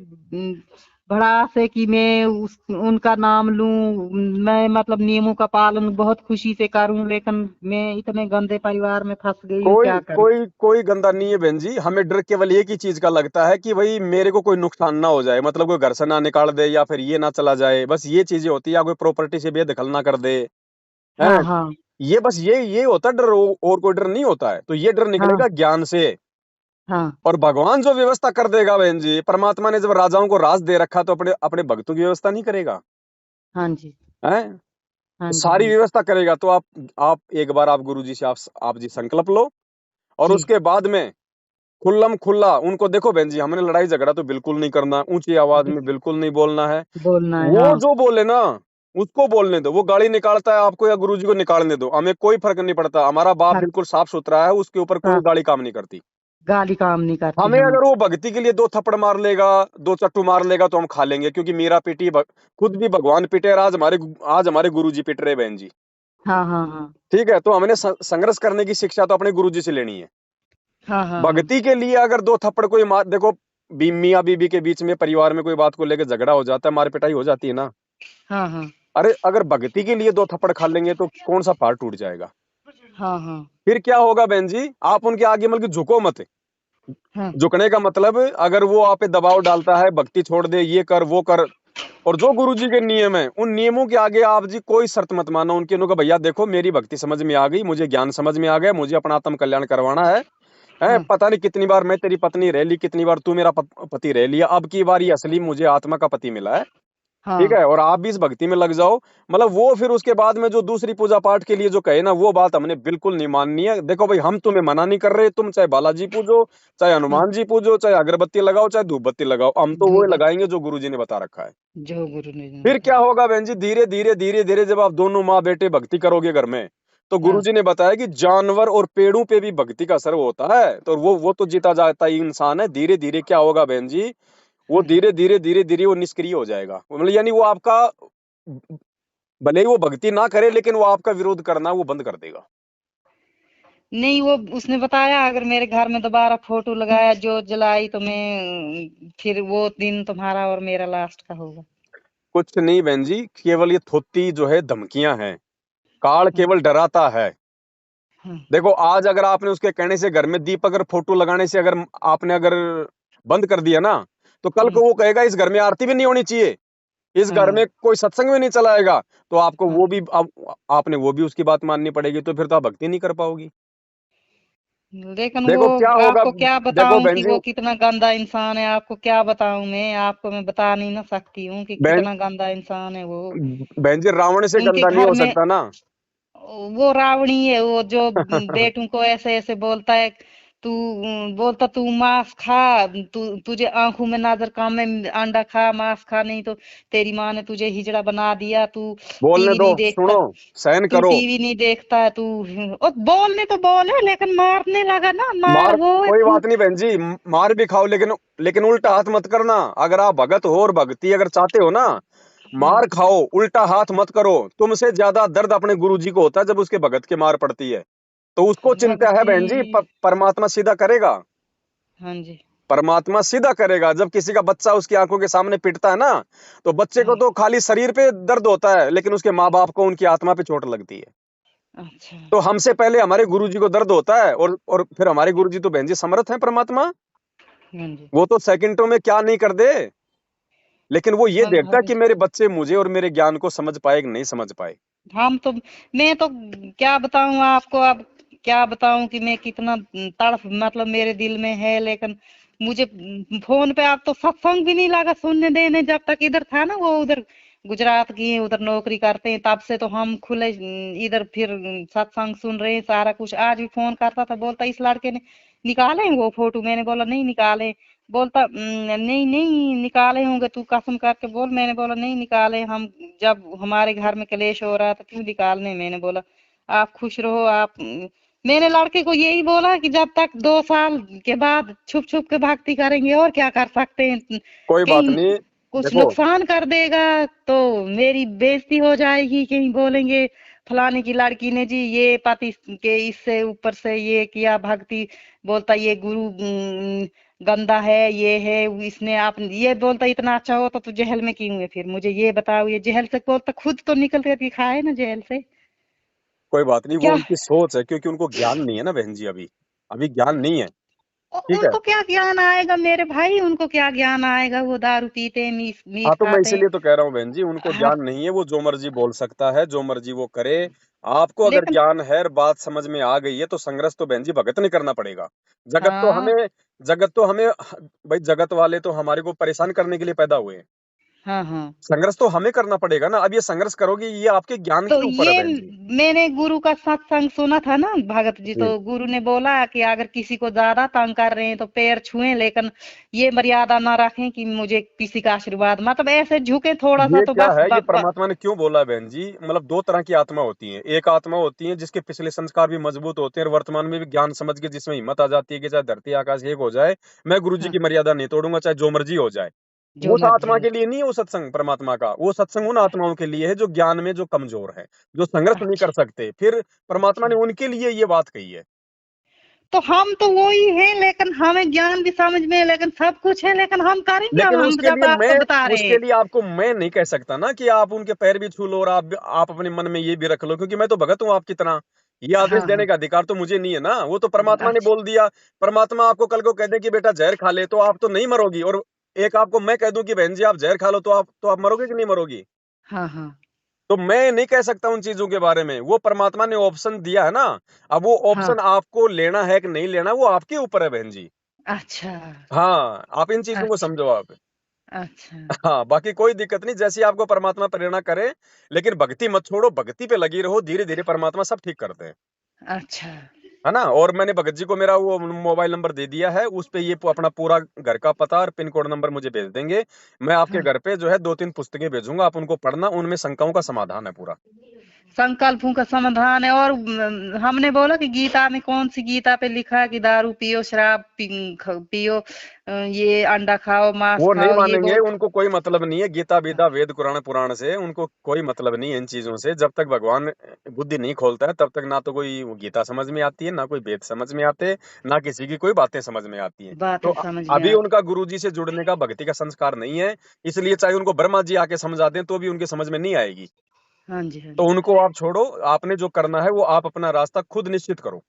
भड़ास है कि मैं उनका नाम लूं। मैं मतलब नियमों का पालन बहुत खुशी से करूं, लेकिन मैं इतने गंदे परिवार में फंस गई हूँ, कोई क्या करूं। कोई कोई गंदा नहीं है बहन जी। हमें डर केवल एक ही चीज का लगता है कि भाई मेरे को कोई नुकसान ना हो जाए, मतलब कोई घर से ना निकाल दे, या फिर ये ना चला जाए, बस ये चीजें होती है। या कोई प्रॉपर्टी से बेदखल ना कर दे, हैं? हाँ हाँ। ये बस ये होता है डर, और कोई डर नहीं होता है। तो ये डर हाँ निकलेगा ज्ञान से। हाँ। और भगवान जो व्यवस्था कर देगा बहन जी, परमात्मा ने जब राजाओं को राज दे रखा, तो अपने अपने भक्तों की व्यवस्था नहीं करेगा? हाँ जी हैं? हाँ तो जी। सारी हाँ जी। व्यवस्था करेगा। तो आप एक बार आप गुरु जी से आप जी संकल्प लो, और जी उसके बाद में खुल्लम खुल्ला उनको देखो बहन जी, हमने लड़ाई झगड़ा तो बिल्कुल नहीं करना, ऊंची आवाज में बिल्कुल नहीं बोलना है। बोलना है, वो हाँ जो बोले ना उसको बोलने दो, वो गाली निकालता है आपको या गुरुजी को निकालने दो, हमें कोई फर्क नहीं पड़ता। हमारा बाप हाँ, बिल्कुल साफ सुथरा है, उसके ऊपर कोई हाँ, गाली काम नहीं करती। गाली काम नहीं करती, हमें हाँ अगर वो भक्ति के लिए दो थप्पड़ मार लेगा, दो चट्टू मार लेगा तो हम खा लेंगे, क्योंकि मीरा पीटी खुद भी भगवान पीटे और आज हमारे गुरुजी पिट रहे बहन जी। हाँ हाँ हाँ ठीक है, तो हमने संघर्ष करने की शिक्षा तो अपने गुरुजी से लेनी है। हाँ हाँ हाँ भक्ति के लिए अगर दो थप्पड़ कोई मार, देखो मियाँ बीबी के बीच में परिवार में कोई बात को लेकर झगड़ा हो जाता है, मार पिटाई हो जाती है ना। हाँ हाँ अरे अगर भक्ति के लिए दो थप्पड़ खा लेंगे तो कौन सा पहाड़ टूट जाएगा। हाँ हाँ फिर क्या होगा बहन जी, आप उनके आगे मतलब झुको मत। हाँ झुकने का मतलब अगर वो आप पे दबाव डालता है, भक्ति छोड़ दे, ये कर वो कर, और जो गुरुजी के नियम है उन नियमों के आगे आप जी कोई शर्त मत मानो उनके। उनको भैया देखो मेरी भक्ति समझ में आ गई, मुझे ज्ञान समझ में आ गया, मुझे अपना आत्म कल्याण करवाना है। हाँ पता नहीं कितनी बार मैं तेरी पत्नी रह ली, कितनी बार तू मेरा पति रह लिया, अब की बार ये असली मुझे आत्मा का पति मिला है। ठीक हाँ है, और आप भी इस भक्ति में लग जाओ। मतलब वो फिर उसके बाद में जो दूसरी पूजा पाठ के लिए जो कहे ना, वो बात हमने बिल्कुल नहीं माननी है। देखो भाई, हम तुम्हें मना नहीं कर रहे, तुम चाहे बालाजी पूजो, चाहे हाँ, हनुमान जी पूजो, चाहे अगरबत्ती लगाओ, चाहे धूप बत्ती लगाओ, हम तो वो धूप लगाएंगे जो गुरुजी ने बता रखा है। जो गुरु ने फिर क्या बताया, होगा बहन जी, धीरे धीरे धीरे धीरे जब आप दोनों माँ बेटे भक्ति करोगे घर में, तो हाँ गुरुजी ने बताया कि जानवर और पेड़ों पे भी भक्ति का असर होता है। तो वो तो जीता जाता ही इंसान है। धीरे धीरे क्या होगा बहन जी, वो हाँ। धीरे धीरे धीरे धीरे वो निष्क्रिय हो जाएगा। मतलब यानी वो आपका, भले ही वो भक्ति ना करे, लेकिन वो आपका विरोध करना वो बंद कर देगा। नहीं, वो उसने बताया अगर मेरे घर में दोबारा फोटो लगाया जो जलाई तो मैं फिर वो दिन तुम्हारा और मेरा लास्ट का होगा। कुछ नहीं बहन जी, केवल ये थोती जो है धमकियां हैं। काल हाँ केवल डराता है। हाँ देखो आज अगर आपने उसके कहने से घर में दीप, अगर फोटो लगाने से अगर आपने अगर बंद कर दिया ना, तो कल हाँ को वो कहेगा इस घर में आरती भी नहीं होनी चाहिए, इस घर हाँ में कोई सत्संग भी नहीं चलाएगा, तो आपको हाँ। वो भी आपने वो भी उसकी बात माननी पड़ेगी, तो फिर तो आप भक्ति नहीं कर पाओगी। लेकिन वो देखो क्या होगा, आपको क्या देखो बताऊं बहन कि जी, वो कितना गंदा इंसान है। आपको क्या बताऊं, मैं आपको मैं बता नहीं ना सकती हूँ कि बहन कितना गंदा इंसान है वो। बहन जी, रावण से उनके गंदा नहीं घर हो में सकता ना। वो रावणी है, वो जो बेटों को ऐसे ऐसे बोलता है। तू बोलता तू मांस खा, तुझे आंखों में नजर कम है, अंडा खा मांस खा, नहीं तो तेरी माँ ने तुझे हिजड़ा बना दिया। तू बोलने टीवी दो, नहीं देखता, सुनो, सहन तू करो। टीवी नहीं देखता है तू। और बोलने तो बोले लेकिन मारने लगा ना, मार मार वो कोई बात नहीं बहन जी, मार भी खाओ, लेकिन उल्टा हाथ मत करना। अगर आप भगत हो और भक्ति अगर चाहते हो ना, हाँ मार खाओ, उल्टा हाथ मत करो। तुमसे ज्यादा दर्द अपने गुरुजी को होता है जब उसके भगत के मार पड़ती है। तो उसको चिंता है भक्ति, बहन जी, परमात्मा सीधा करेगा। हाँ जी, परमात्मा सीधा करेगा। जब किसी का बच्चा उसकी आंखों के सामने पिटता है ना, तो बच्चे को हाँ तो खाली शरीर पे दर्द होता है, लेकिन उसके माँ बाप को उनकी आत्मा पे चोट लगती है। अच्छा, तो हमसे पहले हमारे गुरुजी को दर्द होता है, और फिर हमारे गुरुजी तो बहन जी समर्थ है परमात्मा। हाँ जी। वो तो सेकंडों में क्या नहीं कर दे, लेकिन वो ये हम देखता है भग कि मेरे बच्चे मुझे और मेरे ज्ञान को समझ पाए कि नहीं समझ पाए। हम तो मैं तो क्या बताऊं आपको अब, क्या बताऊं कि मैं कितना तड़फ मतलब मेरे दिल में है। लेकिन मुझे फोन पे आप तो सत्संग भी नहीं लगा सुनने देने। जब तक इधर था ना, वो उधर गुजरात की है, उधर नौकरी करते हैं, तब से तो हम खुले इधर फिर सत्संग सुन रहे हैं सारा कुछ। आज भी फोन करता था, बोलता इस लड़के ने निकाले वो फोटो। मैंने बोला नहीं निकाले। बोलता नहीं नहीं निकाले होंगे, तू कसम करके बोल। मैंने बोला नहीं निकाले हम, जब हमारे घर में कलेश हो रहा था क्यों निकालने। मैंने बोला आप खुश रहो आप मैंने लड़के को यही बोला कि जब तक 2 साल के बाद छुप छुप के भक्ति करेंगे और क्या कर सकते हैं। कोई बात कहीं नहीं। कुछ देखो नुकसान कर देगा तो मेरी बेइज्जती हो जाएगी। कहीं बोलेंगे फलाने की लड़की ने जी ये पति के इससे ऊपर से ये किया भक्ति। बोलता ये गुरु गंदा है, ये है इसने। आप ये बोलता इतना अच्छा हो तो तू जेल में क्यों है? फिर मुझे ये बताओ, ये जेल से बोलता खुद तो निकल कर दिखाए ना जेल से। कोई बात नहीं, वो क्या उनकी सोच है, क्योंकि उनको ज्ञान नहीं है ना बहन जी, अभी अभी ज्ञान नहीं है। ठीक है। उनको क्या ज्ञान आएगा मेरे भाई, उनको क्या ज्ञान आएगा? वो दारू पीते हैं, मीट हाँ, मीट तो मैं खाते हैं। इसीलिए तो कह रहा हूँ बहन जी, उनको हाँ, ज्ञान नहीं है, वो जो मर्जी बोल सकता है, जो मर्जी वो करे। आपको अगर लेकिन ज्ञान है और बात समझ में आ गई है, तो संघर्ष तो बहन जी भगत नहीं करना पड़ेगा। जगत तो हाँ हमें जगत तो हमें भाई, जगत वाले तो हमारे को परेशान करने के लिए पैदा हुए हैं। हाँ हाँ। संघर्ष तो हमें करना पड़ेगा ना। अब ये संघर्ष करोगे, ये आपके ज्ञान तो के ऊपर है ये बहन जी। मैंने गुरु का सत्संग सुना था ना भगत जी, जी तो गुरु ने बोला कि अगर किसी को ज्यादा तंग कर रहे हैं तो पैर छुएं, लेकिन ये मर्यादा ना रखें कि मुझे किसी का आशीर्वाद, मतलब ऐसे झुके थोड़ा सा ये तो क्या बस है, ये परमात्मा ने क्यों बोला है बहन जी? मतलब दो तरह की आत्मा होती है। एक आत्मा होती है जिसके पिछले संस्कार भी मजबूत होते हैं और वर्तमान में भी ज्ञान समझ के जिसमें हिम्मत आ जाती है कि चाहे धरती आकाश एक हो जाए, मैं गुरु जी हाँ, की मर्यादा नहीं तोड़ूंगा, चाहे जो मर्जी हो जाए। जो उस मर्जी आत्मा हो। के लिए नहीं है वो सत्संग परमात्मा का। वो सत्संग उन आत्माओं के लिए है जो ज्ञान में जो कमजोर है, जो संघर्ष नहीं कर अच्छा सकते। फिर परमात्मा अच्छा। ने उनके लिए ये बात कही है। तो हम तो वो ही हैं, लेकिन हमें ज्ञान भी समझ में है, लेकिन सब कुछ है, लेकिन हम करें क्या, लेकिन हम जब आपको बता रहे उसके हैं। लिए आपको मैं नहीं कह सकता ना कि आप उनके पैर भी छू लो और आप अपने मन में ये भी रख लो, क्योंकि मैं तो भगत हूँ आपकी तरह। ये आदेश हाँ देने हाँ। का अधिकार तो मुझे नहीं है ना, वो तो परमात्मा ने अच्छा। बोल दिया। परमात्मा आपको कल को कह दे कि बेटा जहर खा ले, तो आप तो नहीं मरोगी। और एक आपको मैं कह दूं कि बहन जी आप जहर खा लो, तो आप मरोगे कि नहीं मरोगी? हाँ हाँ। तो मैं नहीं कह सकता उन चीजों के बारे में। वो परमात्मा ने ऑप्शन दिया है ना। अब वो हाँ। ऑप्शन आपको लेना है कि नहीं लेना, वो आपके ऊपर है बहन जी। अच्छा हाँ, आप इन चीजों को अच्छा। समझो आप। अच्छा हाँ, बाकी कोई दिक्कत नहीं, जैसी आपको परमात्मा प्रेरणा करे। लेकिन भक्ति मत छोड़ो, भक्ति पे लगी रहो, धीरे धीरे परमात्मा सब ठीक करते हैं। अच्छा। है ना? और मैंने भगत जी को मेरा वो मोबाइल नंबर दे दिया है, उस पे ये अपना पूरा घर का पता और पिन कोड नंबर मुझे भेज देंगे। मैं आपके हाँ। घर पे जो है 2-3 पुस्तकें भेजूंगा, आप उनको पढ़ना, उनमें शंकाओं का समाधान है पूरा। संकल्पों का समाधान है। और हमने बोला कि गीता में कौन सी गीता पे लिखा है कि दारू पियो, शराब पियो, ये अंडा खाओ, मांस वो नहीं खाओ, ये मानेंगे, बोल। उनको कोई मतलब नहीं है गीता बीता वेद कुरान पुराण से, उनको कोई मतलब नहीं है इन चीजों से। जब तक भगवान बुद्धि नहीं खोलता है तब तक ना तो कोई वो गीता समझ में आती है, ना कोई वेद समझ में आते, ना किसी की कोई बातें समझ में आती हैं। तो बातें समझ में अभी आती। उनका गुरुजी से जुड़ने का भक्ति का संस्कार नहीं है, इसलिए चाहे उनको ब्रह्मा जी आके समझा दें तो भी उनके समझ में नहीं आएगी। हाँ जी हाँ तो जी। उनको आप छोड़ो, आपने जो करना है वो आप अपना रास्ता खुद निश्चित करो।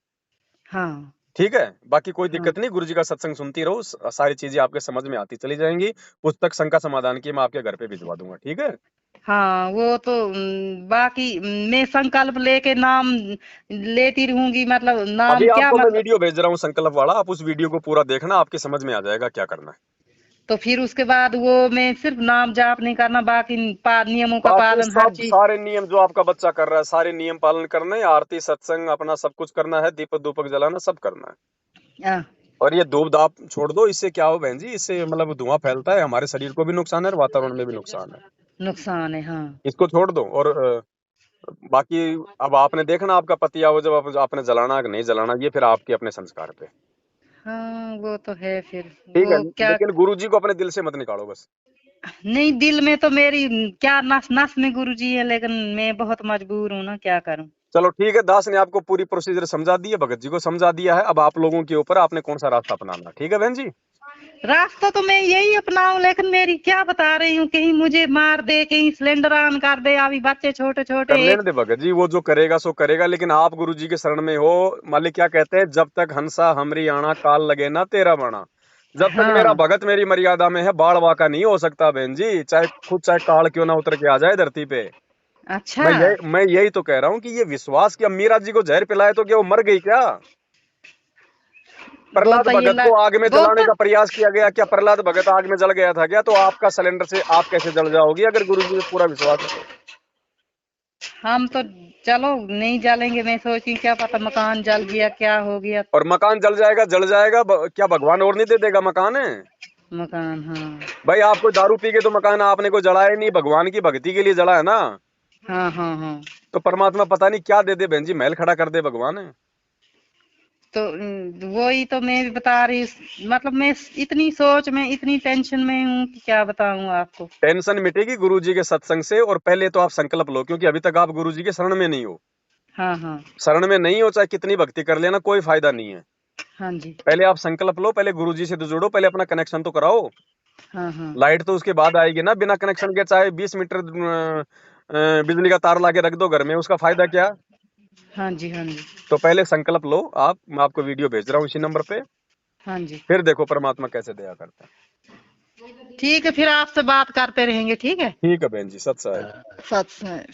हाँ ठीक है? बाकी कोई हाँ। दिक्कत नहीं, गुरुजी का सत्संग सुनती रहो, सारी चीजें आपके समझ में आती चली जाएंगी। पुस्तक शंका समाधान की मैं आपके घर पे भिजवा दूंगा, ठीक है? हाँ वो तो बाकी मैं संकल्प लेके नाम लेती रहूंगी, मतलब अभी नाम क्या, आपको मैं मतलब। वीडियो भेज रहा हूँ संकल्प वाला, आप उस वीडियो को पूरा देखना, आपके समझ में आ जाएगा क्या करना है। तो फिर उसके बाद वो मैं सिर्फ नाम जाप नहीं करना, बाकी नियमों का बाकी पालन हर सब चीज। सारे नियम जो आपका बच्चा कर रहा है, सारे नियम पालन करने हैं, आरती सत्संग अपना सब कुछ करना है, दीपक धूपक जलाना सब करना है। हाँ, और ये धूप धाप छोड़ दो, इससे क्या हो बहन जी, इससे मतलब धुआं फैलता है, हमारे शरीर को भी नुकसान है और वातावरण में भी नुकसान है। नुकसान है। हाँ इसको छोड़ दो। और बाकी अब आपने देखना आपका पति आओ, जब आपने जलाना कि नहीं जलाना, ये फिर आपके अपने संस्कार पे। हाँ। वो तो है फिर। ठीक है, वो क्या। लेकिन गुरुजी को अपने दिल से मत निकालो बस। नहीं, दिल में तो मेरी क्या नस नस में गुरुजी है, लेकिन मैं बहुत मजबूर हूँ ना, क्या करूँ। चलो ठीक है, दास ने आपको पूरी प्रोसीजर समझा दी है, भगत जी को समझा दिया है। अब आप लोगों के ऊपर, आपने कौन सा रास्ता अपनाना है। ठीक है बहन जी? रास्ता तो मैं यही अपनाऊं, लेकिन मेरी क्या बता रही हूँ, कहीं मुझे मार दे, कहीं सिलेंडर ऑन कर दे, अभी बच्चे छोटे कर छोटे लेने एक। दे भगत जी, वो जो करेगा सो करेगा, लेकिन आप गुरुजी के शरण में हो। मालिक क्या कहते हैं, जब तक हंसा हमरी आना, काल लगे ना तेरा बना। जब तक मेरा हाँ। भगत मेरी मर्यादा में है, बाढ़ वाका नहीं हो सकता बहन जी, चाहे काल क्यों ना उतर के आ जाए धरती पे। अच्छा। मैं यही तो कह रहा हूँ कि ये विश्वास कि अब मीरा जी को जहर पिलाए तो क्या वो मर गई क्या? प्रहलाद बोलता ये भगत को आग में जलाने बोलता। का प्रयास किया गया, क्या प्रहलाद भगत आग में जल गया था क्या? तो आपका सिलेंडर से आप कैसे जल जाओगी अगर गुरुजी पे पूरा विश्वास है तो? हम तो चलो नहीं जलेंगे, मैं सोची क्या पता मकान जल गया, क्या हो गया। और मकान जल जाएगा, जल जाएगा, क्या भगवान और नहीं दे देगा मकान है? मकान। हाँ भाई आप कोई दारू पी के तो मकान आपने कोई जलाया नहीं, भगवान की भक्ति के लिए जला है ना। हाँ हाँ। हाँ तो परमात्मा पता नहीं क्या दे दे बहन जी, महल खड़ा कर दे भगवान है। तो वही तो मैं भी बता रही, मतलब मैं इतनी सोच में, इतनी टेंशन में हूँ कि क्या बताऊँ आपको। टेंशन मिटेगी गुरुजी के सत्संग से। और पहले तो आप संकल्प लो, क्योंकि अभी तक आप गुरुजी के शरण में नहीं हो। हाँ हाँ। शरण में नहीं हो, चाहे कितनी भक्ति कर लेना, कोई फायदा नहीं है। हाँ जी। पहले आप संकल्प लो, पहले गुरुजी से तो जुड़ो, पहले अपना कनेक्शन तो कराओ। हाँ हाँ। लाइट तो उसके बाद आएगी ना, बिना कनेक्शन के चाहे 20 मीटर बिजली का तार लाके रख दो घर में, उसका फायदा क्या? हाँ जी। हाँ जी। तो पहले संकल्प लो आप, मैं आपको वीडियो भेज रहा हूँ इसी नंबर पे, हाँ जी। फिर देखो परमात्मा कैसे दया करता है। ठीक है, फिर आपसे बात करते रहेंगे, ठीक है। ठीक है बहन जी, सत साहेब। सच है।